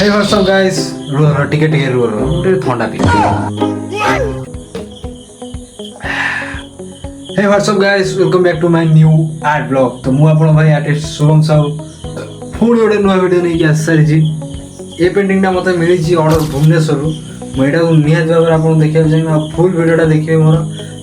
Hey, what's up, guys? Ticket here, Thonda pee. Hey, what's up, guys? Welcome back to my new art vlog. तो मु आपण भाई artist Shubham Sahu पुणी गोटे नुआ वीडियो नहीं आसी सारी ये पेंटिंग टा मते मिली जी ऑर्डर भुवनेश्वर मु एटा निहात भाबरे आपण देखिया चाहिए फुल वीडियोटा देखिए मोर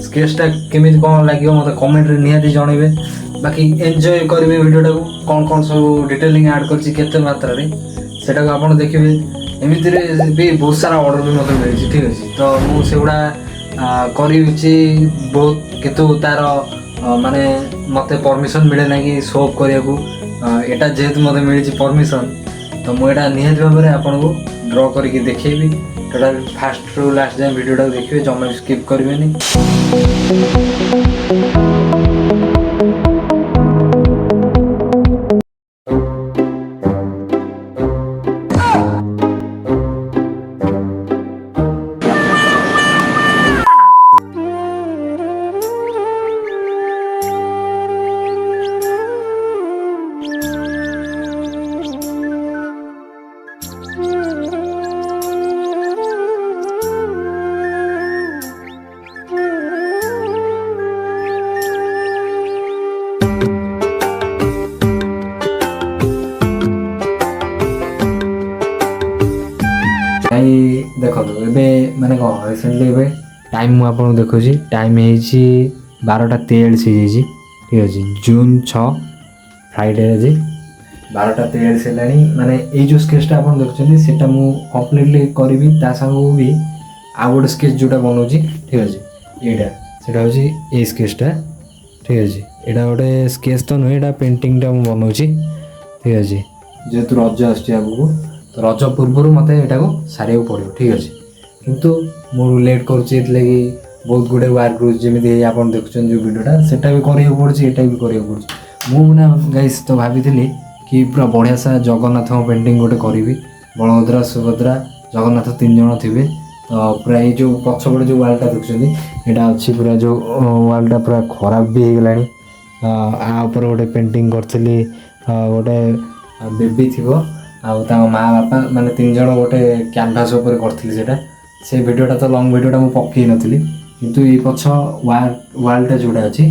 स्केचटा केमिति कोन लागियो मते कमेंट रे निहाती जणेबे बाकी एन्जॉय करिवे वीडियोटा को कोन कोन सब डिटेलिंग ऐड करछि केते मात्रा रे सेटा को आपण देखिबे एमिति रे भी बहुत सारा ऑर्डर भी मते मिली ठीक अछि तो मु सेगुडा करिछि बहुत केतु तार माने मते परमिशन मिले ना कि शो करिया को एटा जेहेतु मते मिली परमिशन तो मु एटा निहात भाबरे आपण को ड्रॉ करके देखेबी टोटल फास्ट टू लास्ट जाए वीडियोटा देखिए जमा स्किप करेंगे। देखो माने कौन रिसेंटली टाइम मुझे देखो टाइम है 12:43 ठीक अच्छे जून 6 फ्राइडे आज 12:43 है माने ये जो स्केचटा आप देखुं से कम्प्लीटली करी सांग भी आउ गोटे स्केच जोटा बनाऊँ ठीक अच्छे यहाँ से ये स्केचटा ठीक अच्छे यहाँ गोटे स्केच तो नुहे पेंटिंगटा मुझे बनाऊँ ठीक अच्छे जेहेतु रज आगू तो रज पूर्व मत यहाँ को सारे पड़ो ठीक अच्छे किंतु मु लेट करुँचे बहुत गुड़े वर्क रोज जमी आप देखुं जो वीडियोटा सेटा भी करा पड़े यहाँ भी करा पड़े मुझे गाइस तो भाभी कि पूरा बढ़िया सा जगन्नाथ पेंटिंग गोटे करी बलभद्रा सुभद्रा जगन्नाथ 3 जन थे तो पूरा ये जो पछपटे जो वालटा देखुं यहाँ अच्छी पूरा जो वालटा पूरा खराब भी हो गलानी आपर गोटे पेंटिंग करी गोटे बेबी थी माँ बापा माने 3 जन गोटे कैनभास उपर करी से वीडियोटा तो लंग वीडियोटा मुझे पकई नी किंतु ये पछ वालटा जोड़ा अच्छी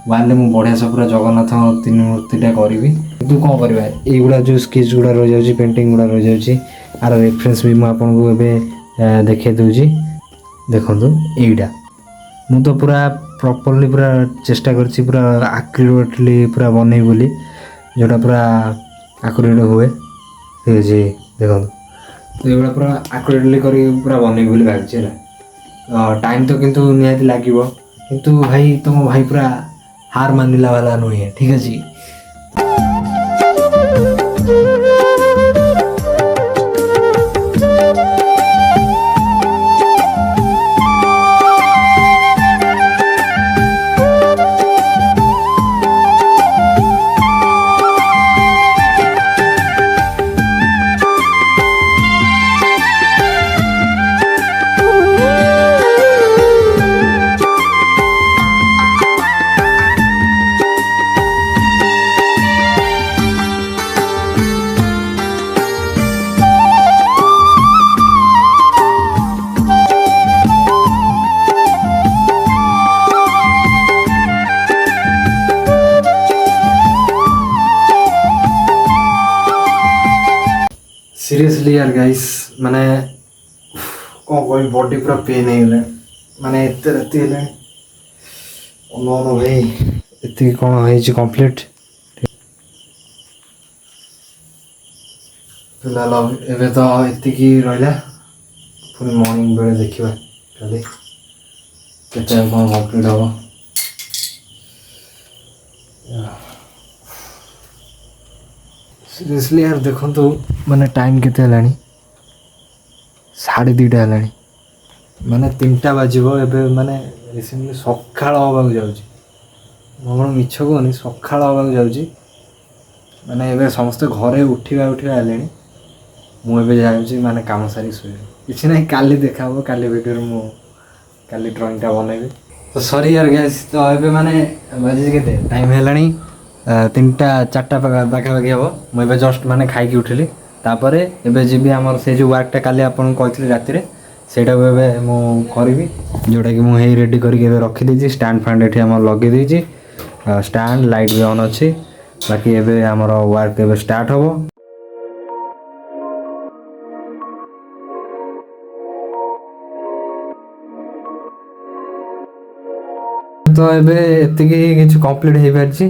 वाल में बढ़िया से पूरा जगन्नाथ 3 मूर्तिटा करी किंतु कौन करवा युवा जो स्केच गुड़ा रही जाऊँगी पेंटिंग गुड़ा रही जाऊँगी आर रेफरेन्स भी मुझे देखे दूसरी देखूँ यहीटा मु तो पूरा प्रॉपर्ली पूरा चेष्टा करछि पूरा एक्यूरेटली पूरा बनै बोली जोटा पूरा एक्यूरेट हुए ठीक अच्छे देखो तो ये पूरा एक्यूरेटली कर पूरा बन बोली भाई टाइम तो किंतु निहाती लगे किंतु भाई तुम भाई पूरा हार मानिला वाला नुहे ठीक अच्छे सीरियसली यार गाइस माने कौन कोई बॉडी पूरा पेन है माने एत राति है नो नो भाई एति कौन है कंप्लीट फिलहाल एवं तो एति रहा पुणी मॉर्निंग बेले देखा कल के कौन कंप्लीट हम सीरियसली यार देखो तो माने टाइम केते हलानी 2:30 हलानी माने 3टा बाजिबो एबे माने रिसेंटली सकाळ होबाक जाउची मोर मिछ कोनी सकाळ होबाक जाउची माने एबे समस्त घरे उठिबा हलेनी मु एबे जाउची माने काम सारी सोय किछि नै काली देखाबो काली वीडियो मु काली ड्राइंगटा बनाइबे तो सॉरी यार गाइस तो एबे माने बाजी केते टाइम हलानी 3टा 4टा पाखापाखि हम मुझे जस्ट माने खाई उठिली तापर एबे जीबी आमर से जो वर्कटा काली आपन कहथिली राति रे सेटा एबे मु करबी जोटा कि मु हे रेडी करके एबे रखी देछि स्टैंड फैंड एठी हमर लगे देछि स्टैंड लाइट भी ऑन अछि बाकी एबे हमर वर्क एबे स्टार्ट होबो तो एबे एतिकी किछ कंप्लीट हे परछि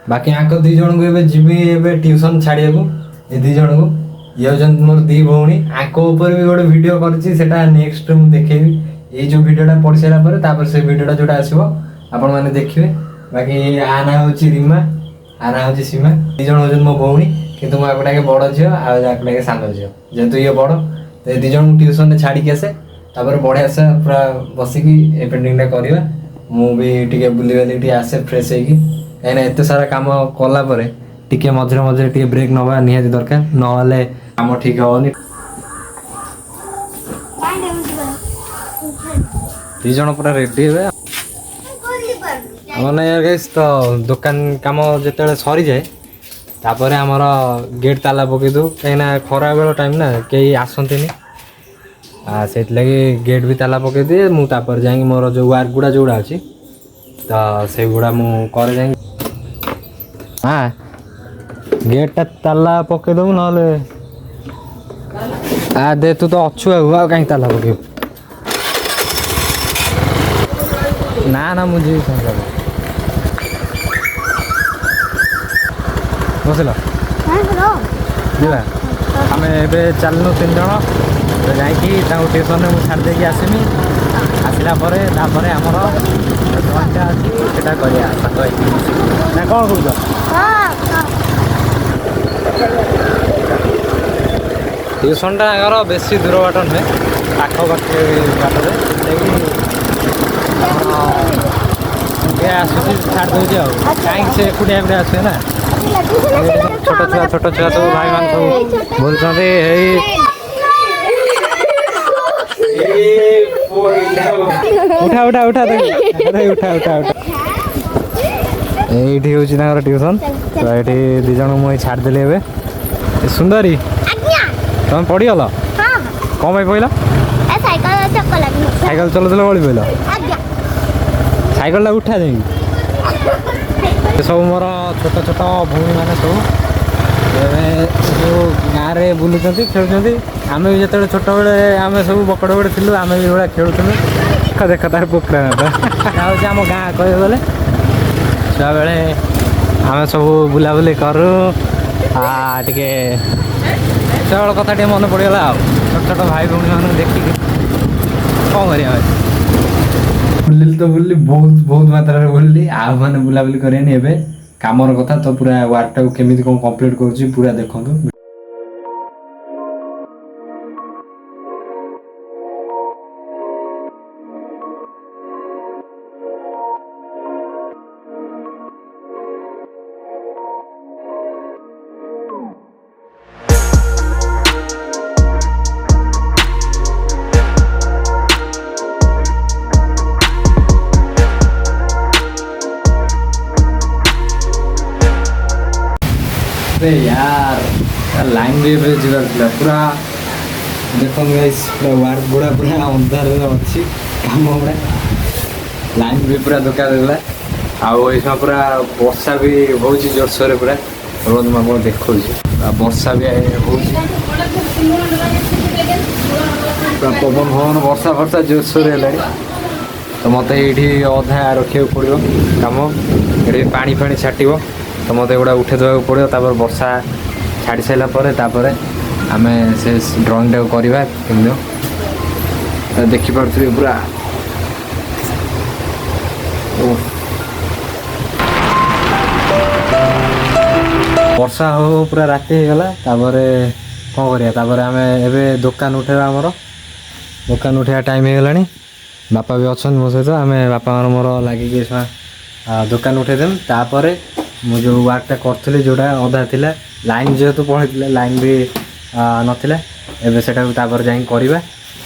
बाकी आको दी जण को एबे जीबी एबे ट्यूशन छाडिया को ए दी जण को ये जन मोर दी भौणी आको ऊपर भी गोटे वीडियो करछि सेटा नेक्स्ट मु देखेबी ए जो वीडियोटा पढि सारा पर तापर से वीडियोटा जोटा आसीबो आपण माने देखिबे बाकी आ ना होछि रीमा आ ना होछि सीमा दी जण होजन मो भौणी किंतु मो आकटा के बड़ जियो आ आकटा के सानो जियो जेतु ये बड़ ते दी जण ट्यूशन छाडी के आसे तापर बढ़िया से पूरा बसी की ए पेंटिंगटा करबा मु भी टिके बुली वाली टिके आसे फ्रेश हेकी एने एते सारा काम कला परे टिके मझरे मझरे टिके ब्रेक नवा निहाती दरकार नहले काम ठीक होनी दी जण पूरा रेडी हेबे माने यार गाइस तो दुकान काम जेतेले सरी जाए तापर हमर गेट ताला पके दो कहिना खरा बेलो टाइम ना केही आसंतिनी आ सेत लगे गेट भी ताला पके दे मु तापर जाई मोर जो वर्क गुडा जोडा अछि तो से गुडा मु करे जाई हां गेट ता ताला पके दो नले आ दे तू तो अच्छु हुआ कहीं ताला पके ना ना मुझे समझा बसला हां हेलो जीवा हमें एबे चलनो 3 जण तो जाकि ट्यूशन में छाड़ देकी आसमी आसला तापर आमर घंटा अच्छी सेटा करिया ना कौन कौच ट्यूशनटा आगर बेसी दूर बाट नुहे पाख पाखे बाटे आसूसी छाड़ दूसरी कहीं से एकुटिया एपटे आसे ना छोट छुआ सब भाई मान सब बोलते उठा उठा उठा उठा उठा उठा ये हूँ ट्यूशन तो ये दी जन मुझे छाड़देली ए सुंदरी तुम पढ़ीगल कौन पहला साइकेल चलुल बड़ी पहल साइकेल उठा जाए सब मोर छोट छोट भूमि मैंने सब जो गाँव में बुलूँ खेलुं आम भी जो छोट बड़े आम सब बकड़ बड़े थी आम भी भाया खेलुँ देख तार पोखरा हूँ आम गाँ कह गले छुआ बेले आम सब बुलाबुली करूँ टे छुआ बेल कथा मन पड़गला छोट छोट भाई भौणी मान देखिक कौन करा बुलिली तो बुलिली बहुत बहुत मात्रा बुलिली आ मैंने बुलाबुली करें कामर कथा तो पूरा वर्कटा केमी कौन कंप्लीट करुँच पूरा देखूँ यार लाइन भी जीवार पूरा देखो गाइस पूरा वार्ड गुड़ा पूरा अंधार अच्छी काम गुड़ा लाइन भी पूरा धोखा देला आउ पूरा वर्षा भी हो जोरसोर पूरा रोज मैं देखो वर्षा भी हो पवन भवन वर्षा फर्षा जोरसोर है तो मत ये अधा रखा पड़ो कम ये पानी फाणी छाटो तो मत एगुड़ा उठे देवाक पड़ो तापर वर्षा छाड़ी सारापर आम से ड्रॉइंगटा करवा केमती देखिपी पूरा वर्षा हो पूरा राति होगला कौन करा आम ए दुकान उठेबा आमर दुकान उठेबा टाइम होगला बापा भी अच्छा मो सहित आम बापा मोर लगे दुकान उठेदेम तापर मुझे जो वर्कटा करी जोड़ा अधा थिला लाइन जेहेतु पड़े लाइन भी नाला एवं से जाकर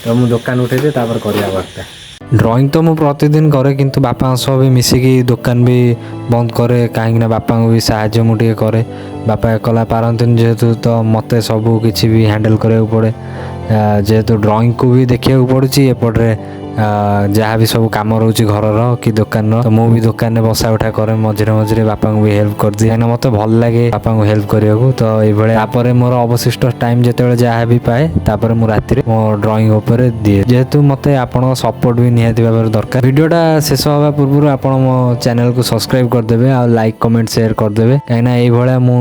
तो मुझे दुकान उठे तापर करवा वर्कटा ड्राइंग तो ମୁଁ ପ୍ରତିଦିନ କରେ କିନ୍ତୁ ବାପାଙ୍କ ସହ ବି ମିଶିକି ଦୋକାନ ବି ବନ୍ଦ କରେ କାହିଁକିନା ବାପାଙ୍କୁ ବି ସାହାଯ୍ୟ ମୁଁ ଟିକେ କରେ ବାପା ଏକଲା ପାରନ୍ତିନି ଯେହେତୁ ତ ମୋତେ ସବୁ କିଛି ବି ହ୍ୟାଣ୍ଡେଲ୍ କରିବାକୁ ପଡ଼େ ଯେହେତୁ ଡ୍ରଇଂକୁ ବି ଦେଖିବାକୁ ପଡ଼ୁଛି ଏପଟରେ ଯାହା ବି ସବୁ କାମ ରହୁଛି ଘରର କି ଦୋକାନର ତ ମୁଁ ବି ଦୋକାନରେ ବସା ଉଠା କରେ ମଝିରେ ମଝିରେ ବାପାଙ୍କୁ ବି ହେଲ୍ପ କରିଦିଏ କାହିଁକିନା ମୋତେ ଭଲ ଲାଗେ ବାପାଙ୍କୁ ହେଲ୍ପ କରିବାକୁ ତ ଏଇଭଳିଆ ତାପରେ ମୋର ଅବଶିଷ୍ଟ ଟାଇମ୍ ଯେତେବେଳେ ଯାହା ବି ପାଏ ତାପରେ ମୁଁ ରାତିରେ ମୋ ଡ୍ରଇଂ ଉପରେ ଦିଏ ଯେହେତୁ ମୋତେ ଆପଣଙ୍କ ସପୋର୍ଟ ବି ନିହାତି ଭାବରେ ଦରକାର ଭିଡ଼ିଓଟା ଶେଷ ହେବା ପୂର୍ବରୁ ଆପଣ ମୋ ଚ୍ୟାନେଲକୁ ସବସ୍କ୍ରାଇବ୍ କରିଦେବେ ଆଉ ଲାଇକ୍ କମେଣ୍ଟ ସେୟାର କରିଦେବେ କାହିଁକିନା ଏଇଭଳିଆ ମୁଁ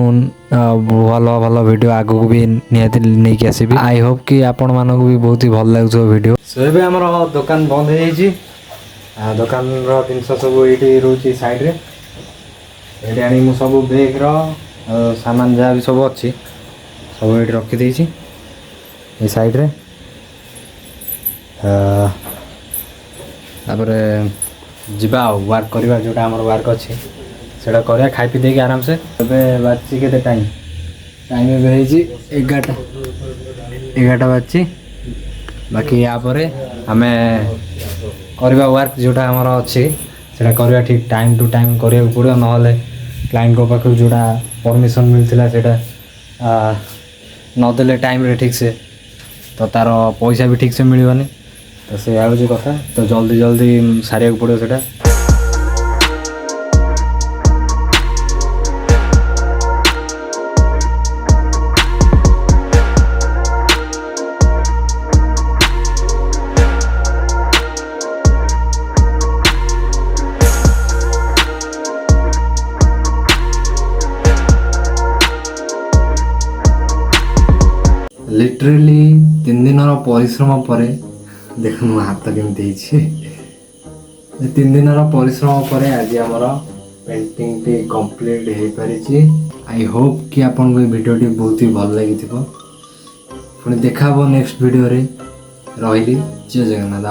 ଭଲ ଭଲ ଭିଡ଼ିଓ ଆଗକୁ ବି ନିହାତି ନେଇକି ଆସିବି ଆଇ ହୋପ୍ କି ଆପଣମାନଙ୍କୁ ବି ବହୁତ ହି ଭଲ ଲାଗୁଥିବ ଭିଡ଼ିଓ ସୋ ଏବେ ଆମର ଦୋକାନ ବନ୍ଦ ହେଇଯାଇଛି ଦୋକାନର ଜିନିଷ ସବୁ ଏଇଠି ରହୁଛି ସାଇଡ଼୍ରେ ଏଇଠି ଆଣି ମୁଁ ସବୁ ବେଗ୍ର ସାମାନ ଯାହା ବି ସବୁ ଅଛି ସବୁ ଏଇଠି ରଖିଦେଇଛି ଏ ସାଇଡ଼୍ରେ ତାପରେ ଯିବା ଆଉ ୱାର୍କ କରିବା ଯେଉଁଟା ଆମର ୱାର୍କ ଅଛି ସେଇଟା କରିବା ଖାଇ ପିଇ ଦେଇକି ଆରାମସେ ଏବେ ବାଜିଛି କେତେ ଟାଇମ୍ ଏବେ ହେଇଛି 11ଟା ବାଜିଛି ବାକି ୟା ପରେ ଆମେ କରିବା ୱାର୍କ ଯେଉଁଟା ଆମର ଅଛି ସେଇଟା କରିବା ଠିକ୍ ଟାଇମ୍ ଟୁ ଟାଇମ୍ କରିବାକୁ ପଡ଼ିବ ନହେଲେ କ୍ଲାଇଣ୍ଟଙ୍କ ପାଖରୁ ଯେଉଁଟା ପରମିସନ୍ ମିଳିଥିଲା ସେଇଟା ନଦେଲେ ଟାଇମ୍ରେ ଠିକ୍ସେ ତ ତା'ର ପଇସା ବି ଠିକ୍ସେ ମିଳିବନି ତ ସେଇଆ ହେଉଛି କଥା ତ ଜଲ୍ଦି ଜଲ୍ଦି ସାରିବାକୁ ପଡ଼ିବ ସେଇଟା लिटरेली 3 दिनर परिश्रम पर देख मो हाथ केमती 3 दिनर परिश्रम पर आज आमर पेंटिंग टी कंप्लीट हो पारी आई होप कि आपन को वीडियो टी बहुत ही भल लगी पुणी देखा नेक्स्ट वीडियो रे रही जय जगन्नाथ।